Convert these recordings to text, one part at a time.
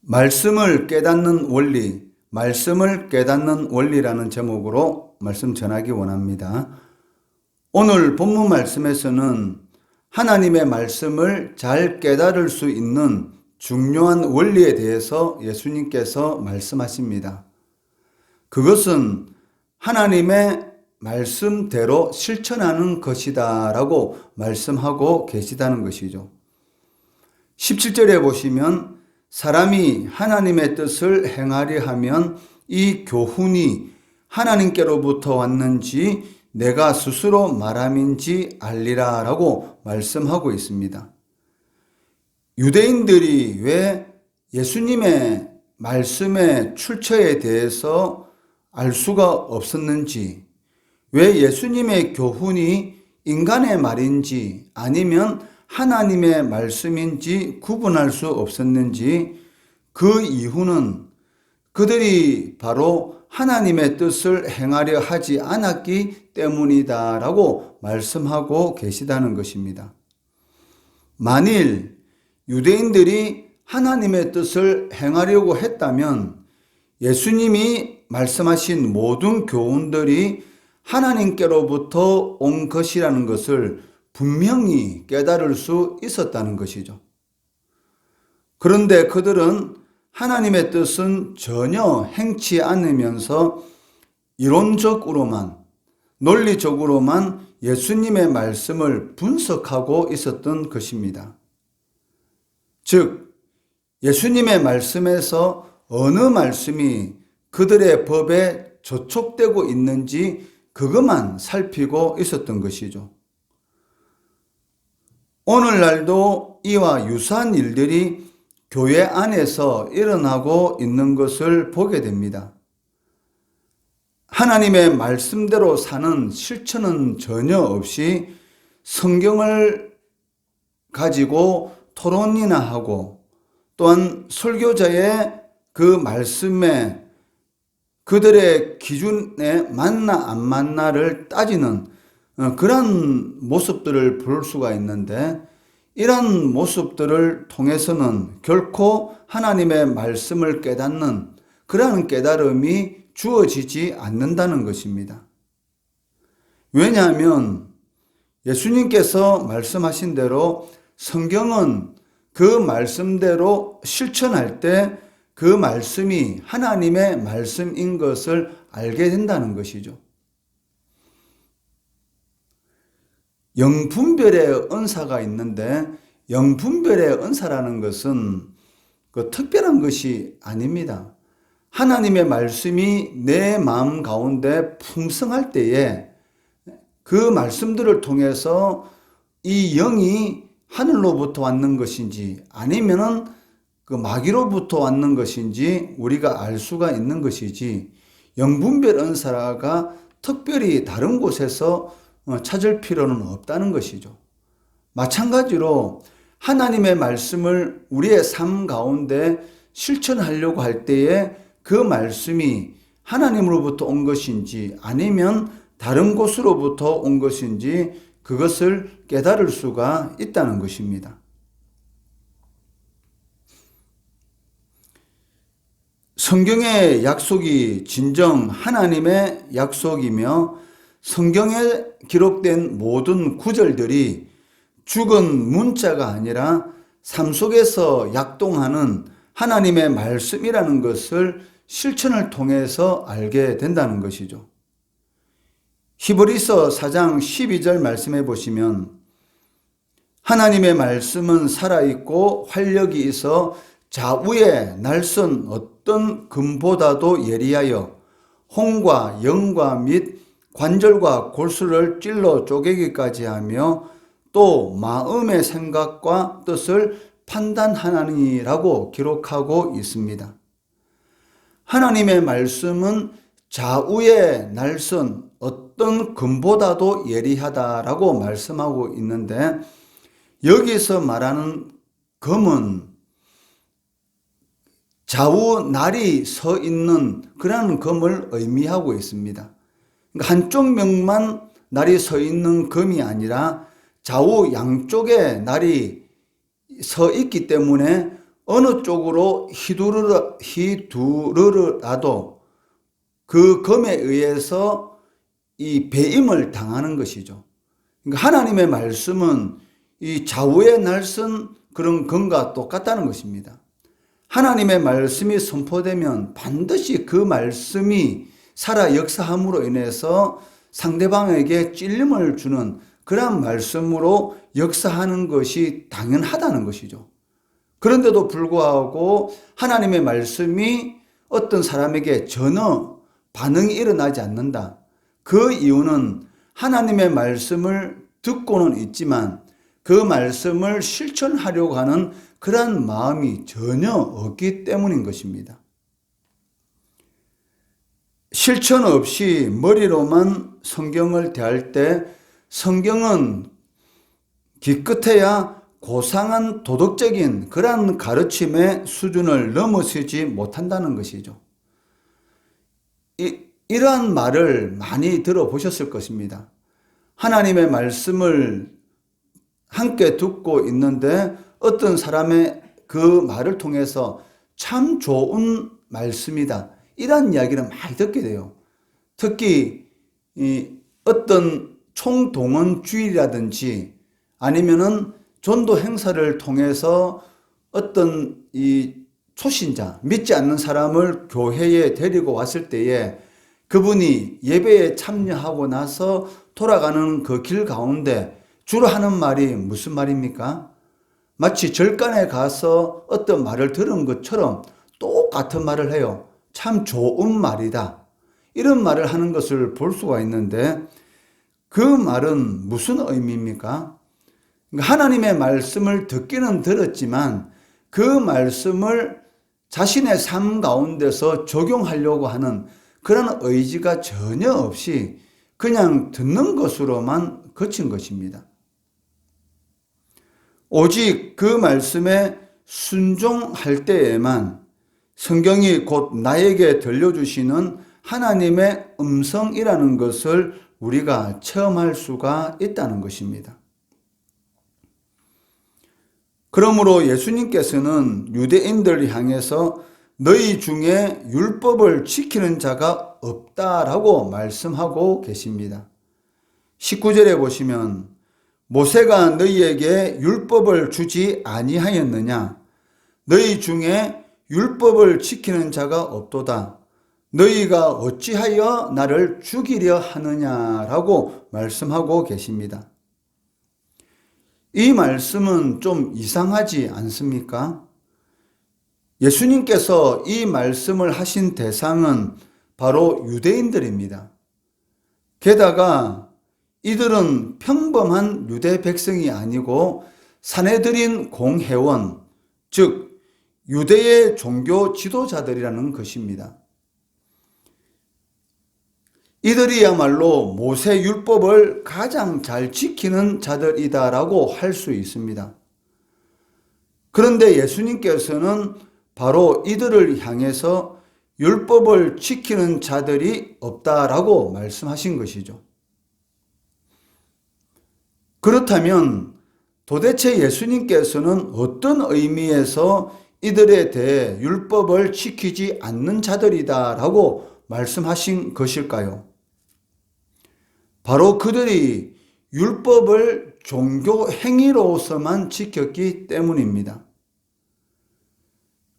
말씀을 깨닫는 원리, 말씀을 깨닫는 원리라는 제목으로 말씀 전하기 원합니다. 오늘 본문 말씀에서는 하나님의 말씀을 잘 깨달을 수 있는 중요한 원리에 대해서 예수님께서 말씀하십니다. 그것은 하나님의 말씀대로 실천하는 것이다 라고 말씀하고 계시다는 것이죠. 17절에 보시면 사람이 하나님의 뜻을 행하려 하면 이 교훈이 하나님께로부터 왔는지 내가 스스로 말함인지 알리라 라고 말씀하고 있습니다. 유대인들이 왜 예수님의 말씀의 출처에 대해서 알 수가 없었는지, 왜 예수님의 교훈이 인간의 말인지 아니면 하나님의 말씀인지 구분할 수 없었는지, 그 이유는 그들이 바로 하나님의 뜻을 행하려 하지 않았기 때문이다 라고 말씀하고 계시다는 것입니다. 만일 유대인들이 하나님의 뜻을 행하려고 했다면 예수님이 말씀하신 모든 교훈들이 하나님께로부터 온 것이라는 것을 분명히 깨달을 수 있었다는 것이죠. 그런데 그들은 하나님의 뜻은 전혀 행치 않으면서 이론적으로만, 논리적으로만 예수님의 말씀을 분석하고 있었던 것입니다. 즉, 예수님의 말씀에서 어느 말씀이 그들의 법에 저촉되고 있는지 그것만 살피고 있었던 것이죠. 오늘날도 이와 유사한 일들이 교회 안에서 일어나고 있는 것을 보게 됩니다. 하나님의 말씀대로 사는 실천은 전혀 없이 성경을 가지고 토론이나 하고, 또한 설교자의 그 말씀에 그들의 기준에 맞나 안 맞나를 따지는 그런 모습들을 볼 수가 있는데, 이런 모습들을 통해서는 결코 하나님의 말씀을 깨닫는 그러한 깨달음이 주어지지 않는다는 것입니다. 왜냐하면 예수님께서 말씀하신 대로 성경은 그 말씀대로 실천할 때 그 말씀이 하나님의 말씀인 것을 알게 된다는 것이죠. 영분별의 은사가 있는데, 영분별의 은사라는 것은 그 특별한 것이 아닙니다. 하나님의 말씀이 내 마음 가운데 풍성할 때에 그 말씀들을 통해서 이 영이 하늘로부터 왔는 것인지 아니면은 그 마귀로부터 왔는 것인지 우리가 알 수가 있는 것이지, 영분별 은사가 특별히 다른 곳에서 찾을 필요는 없다는 것이죠. 마찬가지로 하나님의 말씀을 우리의 삶 가운데 실천하려고 할 때에 그 말씀이 하나님으로부터 온 것인지 아니면 다른 곳으로부터 온 것인지 그것을 깨달을 수가 있다는 것입니다. 성경의 약속이 진정 하나님의 약속이며 성경에 기록된 모든 구절들이 죽은 문자가 아니라 삶 속에서 약동하는 하나님의 말씀이라는 것을 실천을 통해서 알게 된다는 것이죠. 히브리서 4장 12절 말씀해 보시면 하나님의 말씀은 살아있고 활력이 있어 좌우에 날선 어떤 금보다도 예리하여 혼과 영과 및 관절과 골수를 찔러 쪼개기까지 하며 또 마음의 생각과 뜻을 판단하나니라고 기록하고 있습니다. 하나님의 말씀은 좌우에 날선 어떤 금보다도 예리하다라고 말씀하고 있는데, 여기서 말하는 금은 좌우 날이 서 있는 그런 금을 의미하고 있습니다. 그러니까 한쪽 면만 날이 서 있는 금이 아니라 좌우 양쪽에 날이 서 있기 때문에 어느 쪽으로 휘두르라도 그 검에 의해서 이 배임을 당하는 것이죠. 그러니까 하나님의 말씀은 이 좌우에 날선 그런 검과 똑같다는 것입니다. 하나님의 말씀이 선포되면 반드시 그 말씀이 살아 역사함으로 인해서 상대방에게 찔림을 주는 그러한 말씀으로 역사하는 것이 당연하다는 것이죠. 그런데도 불구하고 하나님의 말씀이 어떤 사람에게 전혀 반응이 일어나지 않는다. 그 이유는 하나님의 말씀을 듣고는 있지만 그 말씀을 실천하려고 하는 그러한 마음이 전혀 없기 때문인 것입니다. 실천 없이 머리로만 성경을 대할 때 성경은 기껏해야 고상한 도덕적인 그러한 가르침의 수준을 넘어서지 못한다는 것이죠. 이러한 말을 많이 들어보셨을 것입니다. 하나님의 말씀을 함께 듣고 있는데 어떤 사람의 그 말을 통해서 참 좋은 말씀이다. 이런 이야기를 많이 듣게 돼요. 특히 어떤 총동원주의라든지 아니면은 전도 행사를 통해서 어떤 이 초신자, 믿지 않는 사람을 교회에 데리고 왔을 때에 그분이 예배에 참여하고 나서 돌아가는 그 길 가운데 주로 하는 말이 무슨 말입니까? 마치 절간에 가서 어떤 말을 들은 것처럼 똑같은 말을 해요. 참 좋은 말이다. 이런 말을 하는 것을 볼 수가 있는데 그 말은 무슨 의미입니까? 하나님의 말씀을 듣기는 들었지만 그 말씀을 자신의 삶 가운데서 적용하려고 하는 그런 의지가 전혀 없이 그냥 듣는 것으로만 그친 것입니다. 오직 그 말씀에 순종할 때에만 성경이 곧 나에게 들려주시는 하나님의 음성이라는 것을 우리가 체험할 수가 있다는 것입니다. 그러므로 예수님께서는 유대인들을 향해서 너희 중에 율법을 지키는 자가 없다라고 말씀하고 계십니다. 19절에 보시면 모세가 너희에게 율법을 주지 아니하였느냐? 너희 중에 율법을 지키는 자가 없도다. 너희가 어찌하여 나를 죽이려 하느냐라고 말씀하고 계십니다. 이 말씀은 좀 이상하지 않습니까? 예수님께서 이 말씀을 하신 대상은 바로 유대인들입니다. 게다가 이들은 평범한 유대 백성이 아니고 산헤드린 공회원, 즉 유대의 종교 지도자들이라는 것입니다. 이들이야말로 모세 율법을 가장 잘 지키는 자들이다라고 할 수 있습니다. 그런데 예수님께서는 바로 이들을 향해서 율법을 지키는 자들이 없다라고 말씀하신 것이죠. 그렇다면 도대체 예수님께서는 어떤 의미에서 이들에 대해 율법을 지키지 않는 자들이다라고 말씀하신 것일까요? 바로 그들이 율법을 종교 행위로서만 지켰기 때문입니다.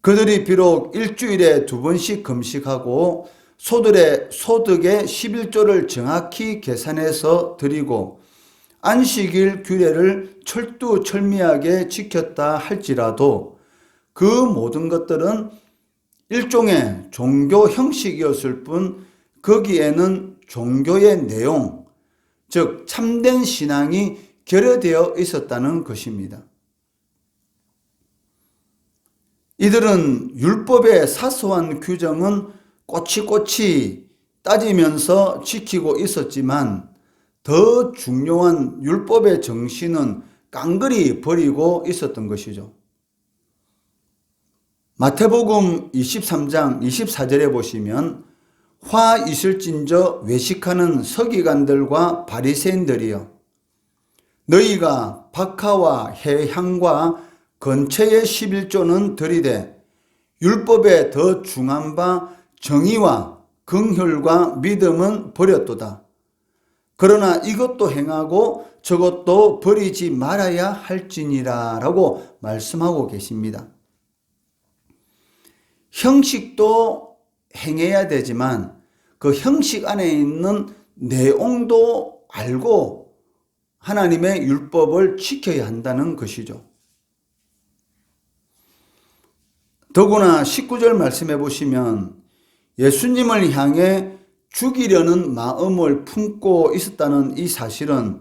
그들이 비록 일주일에 2번씩 금식하고 소득의 11조를 정확히 계산해서 드리고 안식일 규례를 철두철미하게 지켰다 할지라도 그 모든 것들은 일종의 종교 형식이었을 뿐 거기에는 종교의 내용, 즉 참된 신앙이 결여되어 있었다는 것입니다. 이들은 율법의 사소한 규정은 꼬치꼬치 따지면서 지키고 있었지만 더 중요한 율법의 정신은 깡그리 버리고 있었던 것이죠. 마태복음 23장 24절에 보시면 화 있을진저 외식하는 서기관들과 바리새인들이여 너희가 박하와 해향과 건체의 11조는 들이되 율법에 더 중한 바 정의와 긍휼과 믿음은 버렸도다. 그러나 이것도 행하고 저것도 버리지 말아야 할지니라 라고 말씀하고 계십니다. 형식도 행해야 되지만 그 형식 안에 있는 내용도 알고 하나님의 율법을 지켜야 한다는 것이죠. 더구나 19절 말씀해 보시면 예수님을 향해 죽이려는 마음을 품고 있었다는 이 사실은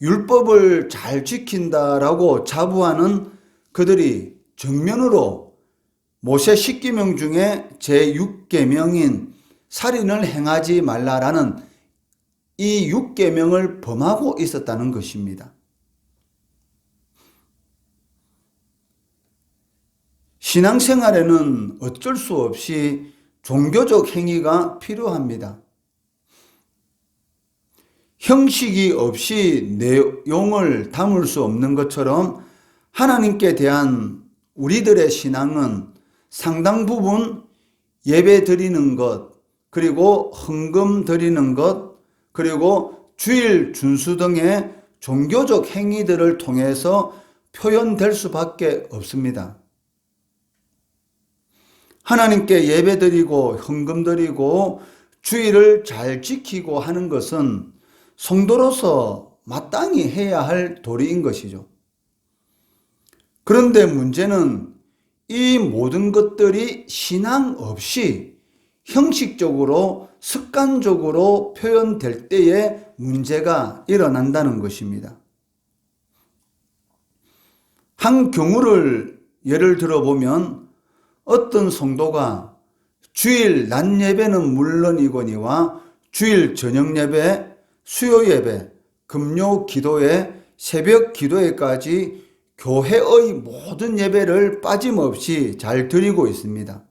율법을 잘 지킨다라고 자부하는 그들이 정면으로 모세 10계명 중에 제6계명인 살인을 행하지 말라라는 이 6계명을 범하고 있었다는 것입니다. 신앙생활에는 어쩔 수 없이 종교적 행위가 필요합니다. 형식이 없이 내용을 담을 수 없는 것처럼 하나님께 대한 우리들의 신앙은 상당 부분 예배 드리는 것, 그리고 헌금 드리는 것, 그리고 주일 준수 등의 종교적 행위들을 통해서 표현될 수밖에 없습니다. 하나님께 예배 드리고 헌금 드리고 주일을 잘 지키고 하는 것은 성도로서 마땅히 해야 할 도리인 것이죠. 그런데 문제는 이 모든 것들이 신앙 없이 형식적으로 습관적으로 표현될 때에 문제가 일어난다는 것입니다. 한 경우를 예를 들어보면 어떤 성도가 주일 낮 예배는 물론이거니와 주일 저녁 예배, 수요 예배, 금요 기도회, 새벽 기도회까지 교회의 모든 예배를 빠짐없이 잘 드리고 있습니다.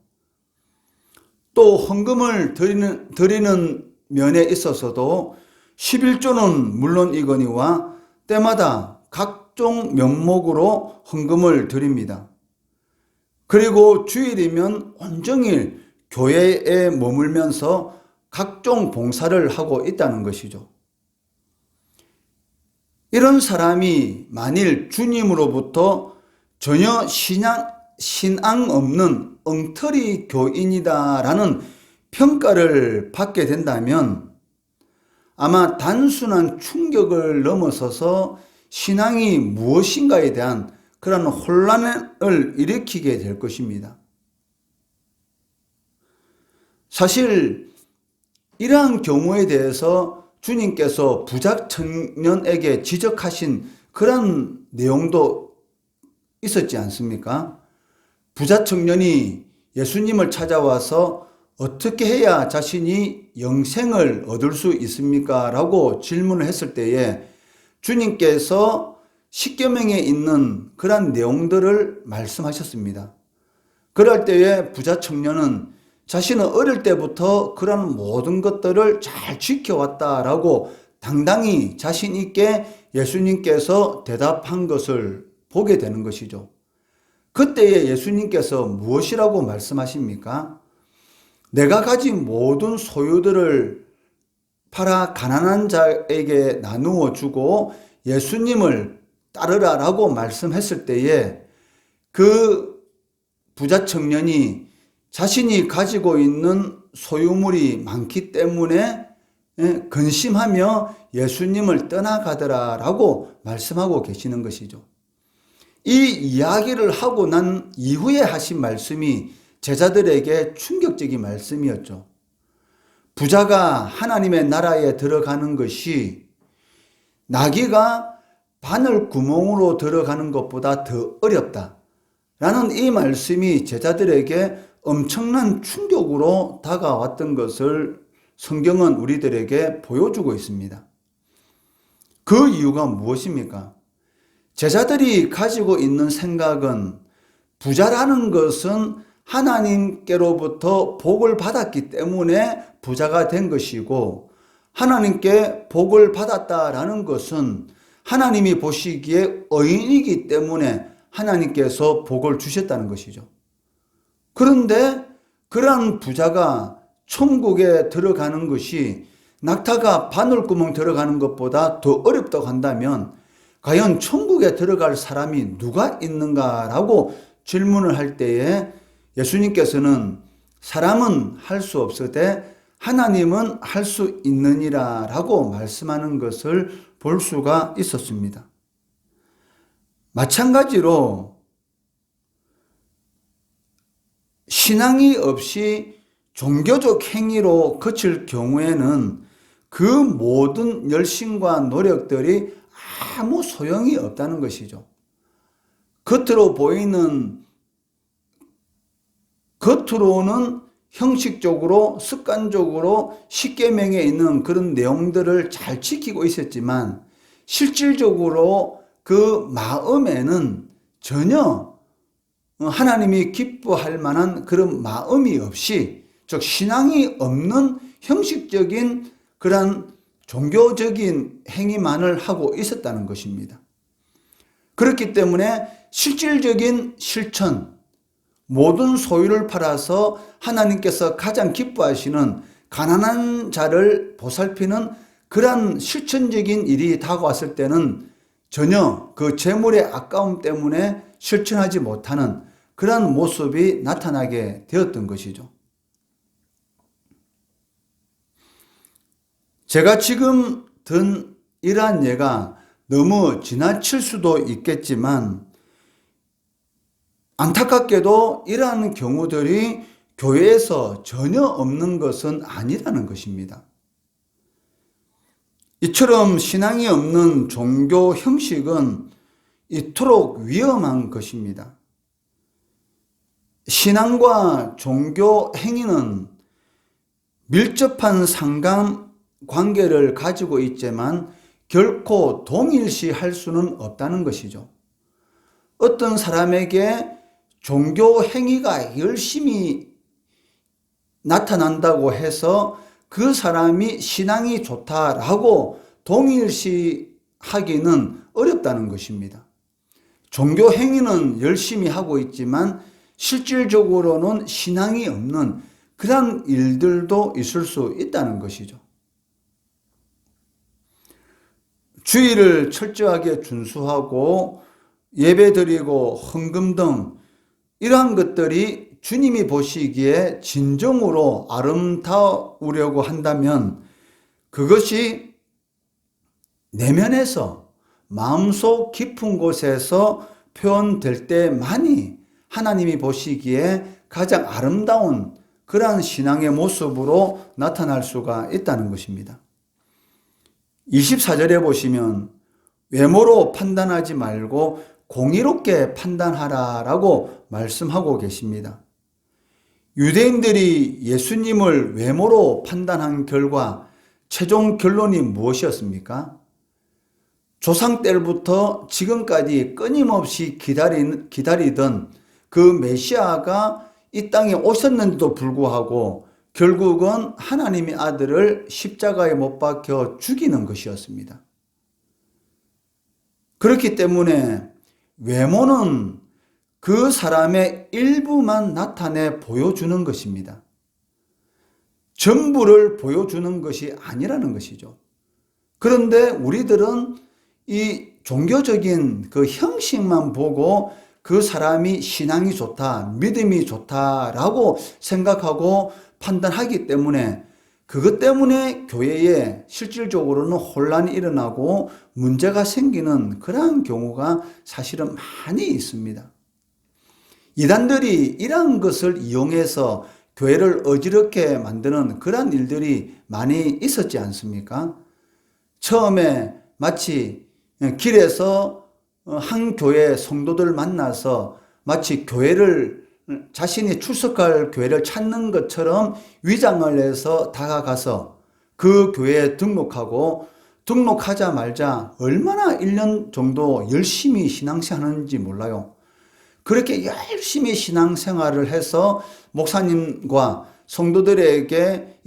또 헌금을 드리는 면에 있어서도 11조는 물론이거니와 때마다 각종 명목으로 헌금을 드립니다. 그리고 주일이면 온종일 교회에 머물면서 각종 봉사를 하고 있다는 것이죠. 이런 사람이 만일 주님으로부터 전혀 신앙 없는 엉터리 교인이다라는 평가를 받게 된다면 아마 단순한 충격을 넘어서서 신앙이 무엇인가에 대한 그런 혼란을 일으키게 될 것입니다. 사실 이러한 경우에 대해서 주님께서 부자 청년에게 지적하신 그런 내용도 있었지 않습니까? 부자 청년이 예수님을 찾아와서 어떻게 해야 자신이 영생을 얻을 수 있습니까? 라고 질문을 했을 때에 주님께서 십계명에 있는 그런 내용들을 말씀하셨습니다. 그럴 때에 부자 청년은 자신은 어릴 때부터 그런 모든 것들을 잘 지켜왔다라고 당당히 자신 있게 예수님께서 대답한 것을 보게 되는 것이죠. 그때에 예수님께서 무엇이라고 말씀하십니까? 내가 가진 모든 소유들을 팔아 가난한 자에게 나누어 주고 예수님을 따르라라고 말씀했을 때에 그 부자 청년이 자신이 가지고 있는 소유물이 많기 때문에 근심하며 예수님을 떠나가더라라고 말씀하고 계시는 것이죠. 이 이야기를 하고 난 이후에 하신 말씀이 제자들에게 충격적인 말씀이었죠. 부자가 하나님의 나라에 들어가는 것이 나귀가 바늘 구멍으로 들어가는 것보다 더 어렵다 라는 이 말씀이 제자들에게 엄청난 충격으로 다가왔던 것을 성경은 우리들에게 보여주고 있습니다. 그 이유가 무엇입니까? 제자들이 가지고 있는 생각은 부자라는 것은 하나님께로부터 복을 받았기 때문에 부자가 된 것이고 하나님께 복을 받았다라는 것은 하나님이 보시기에 의인이기 때문에 하나님께서 복을 주셨다는 것이죠. 그런데 그러한 부자가 천국에 들어가는 것이 낙타가 바늘구멍 들어가는 것보다 더 어렵다고 한다면 과연 천국에 들어갈 사람이 누가 있는가라고 질문을 할 때에 예수님께서는 사람은 할 수 없으되 하나님은 할 수 있느니라 라고 말씀하는 것을 볼 수가 있었습니다. 마찬가지로 신앙이 없이 종교적 행위로 그칠 경우에는 그 모든 열심과 노력들이 아무 소용이 없다는 것이죠. 겉으로는 형식적으로 습관적으로 십계명에 있는 그런 내용들을 잘 지키고 있었지만 실질적으로 그 마음에는 전혀 하나님이 기뻐할 만한 그런 마음이 없이, 즉 신앙이 없는 형식적인 그런 종교적인 행위만을 하고 있었다는 것입니다. 그렇기 때문에 실질적인 실천, 모든 소유를 팔아서 하나님께서 가장 기뻐하시는 가난한 자를 보살피는 그러한 실천적인 일이 다가왔을 때는 전혀 그 재물의 아까움 때문에 실천하지 못하는 그러한 모습이 나타나게 되었던 것이죠. 제가 지금 든 이러한 예가 너무 지나칠 수도 있겠지만 안타깝게도 이러한 경우들이 교회에서 전혀 없는 것은 아니라는 것입니다. 이처럼 신앙이 없는 종교 형식은 이토록 위험한 것입니다. 신앙과 종교 행위는 밀접한 상관관계를 가지고 있지만 결코 동일시할 수는 없다는 것이죠. 어떤 사람에게 종교 행위가 열심히 나타난다고 해서 그 사람이 신앙이 좋다라고 동일시하기는 어렵다는 것입니다. 종교 행위는 열심히 하고 있지만 실질적으로는 신앙이 없는 그런 일들도 있을 수 있다는 것이죠. 주의를 철저하게 준수하고 예배드리고 헌금 등 이러한 것들이 주님이 보시기에 진정으로 아름다우려고 한다면 그것이 내면에서 마음속 깊은 곳에서 표현될 때만이 하나님이 보시기에 가장 아름다운 그러한 신앙의 모습으로 나타날 수가 있다는 것입니다. 24절에 보시면 외모로 판단하지 말고 공의롭게 판단하라라고 말씀하고 계십니다. 유대인들이 예수님을 외모로 판단한 결과 최종 결론이 무엇이었습니까? 조상 때부터 지금까지 끊임없이 기다리던 그 메시아가 이 땅에 오셨는데도 불구하고 결국은 하나님의 아들을 십자가에 못 박혀 죽이는 것이었습니다. 그렇기 때문에 외모는 그 사람의 일부만 나타내 보여주는 것입니다. 전부를 보여주는 것이 아니라는 것이죠. 그런데 우리들은 이 종교적인 그 형식만 보고 그 사람이 신앙이 좋다, 믿음이 좋다라고 생각하고 판단하기 때문에 그것 때문에 교회에 실질적으로는 혼란이 일어나고 문제가 생기는 그러한 경우가 사실은 많이 있습니다. 이단들이 이러한 것을 이용해서 교회를 어지럽게 만드는 그러한 일들이 많이 있었지 않습니까? 처음에 마치 길에서 한 교회 성도들 만나서 마치 자신이 출석할 교회를 찾는 것처럼 위장을 해서 다가가서 그 교회에 등록하자마자 얼마나 1년 정도 열심히 신앙생활하는지 몰라요. 그렇게 열심히 신앙생활을 해서 목사님과 성도들에게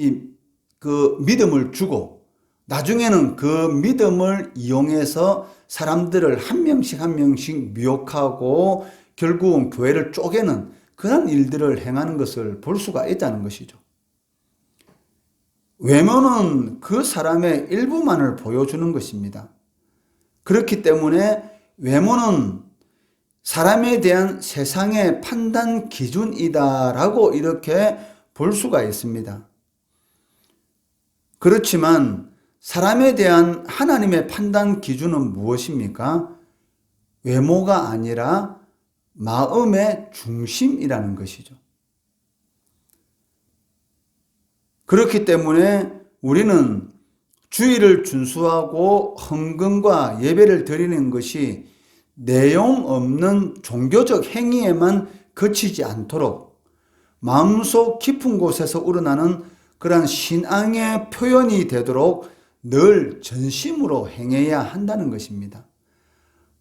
그 믿음을 주고 나중에는 그 믿음을 이용해서 사람들을 한 명씩 한 명씩 미혹하고 결국은 교회를 쪼개는 그런 일들을 행하는 것을 볼 수가 있다는 것이죠. 외모는 그 사람의 일부만을 보여주는 것입니다. 그렇기 때문에 외모는 사람에 대한 세상의 판단 기준이다라고 이렇게 볼 수가 있습니다. 그렇지만 사람에 대한 하나님의 판단 기준은 무엇입니까? 외모가 아니라 마음의 중심이라는 것이죠. 그렇기 때문에 우리는 주의를 준수하고 헌금과 예배를 드리는 것이 내용 없는 종교적 행위에만 그치지 않도록 마음속 깊은 곳에서 우러나는 그러한 신앙의 표현이 되도록 늘 전심으로 행해야 한다는 것입니다.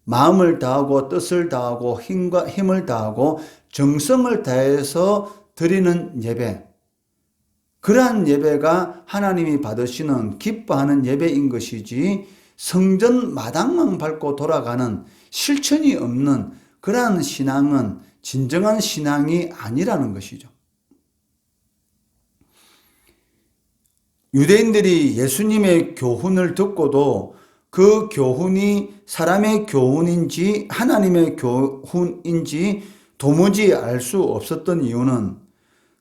마음을 다하고 뜻을 다하고 힘을 다하고 정성을 다해서 드리는 예배, 그러한 예배가 하나님이 받으시는 기뻐하는 예배인 것이지 성전 마당만 밟고 돌아가는 실천이 없는 그러한 신앙은 진정한 신앙이 아니라는 것이죠. 유대인들이 예수님의 교훈을 듣고도 그 교훈이 사람의 교훈인지 하나님의 교훈인지 도무지 알 수 없었던 이유는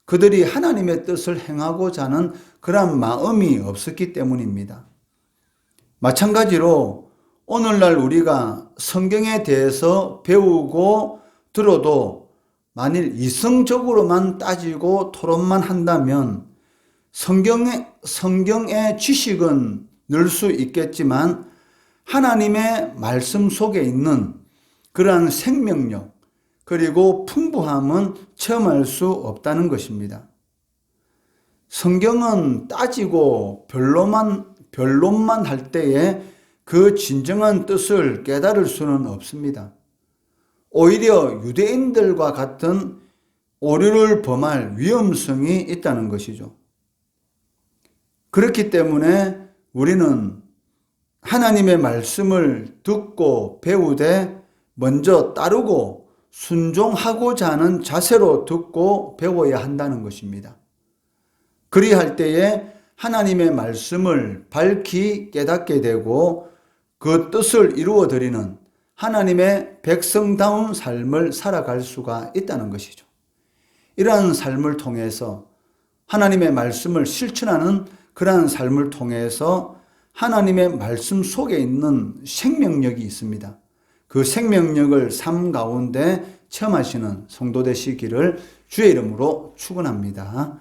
그들이 하나님의 뜻을 행하고자 하는 그런 마음이 없었기 때문입니다. 마찬가지로 오늘날 우리가 성경에 대해서 배우고 들어도 만일 이성적으로만 따지고 토론만 한다면 성경의 지식은 늘 수 있겠지만 하나님의 말씀 속에 있는 그러한 생명력 그리고 풍부함은 체험할 수 없다는 것입니다. 성경은 따지고 변론만 할 때에 그 진정한 뜻을 깨달을 수는 없습니다. 오히려 유대인들과 같은 오류를 범할 위험성이 있다는 것이죠. 그렇기 때문에 우리는 하나님의 말씀을 듣고 배우되 먼저 따르고 순종하고자 하는 자세로 듣고 배워야 한다는 것입니다. 그리할 때에 하나님의 말씀을 밝히 깨닫게 되고 그 뜻을 이루어드리는 하나님의 백성다운 삶을 살아갈 수가 있다는 것이죠. 이러한 삶을 통해서 하나님의 말씀을 실천하는 그러한 삶을 통해서 하나님의 말씀 속에 있는 생명력이 있습니다. 그 생명력을 삶 가운데 체험하시는 성도 되시기를 주의 이름으로 축원합니다.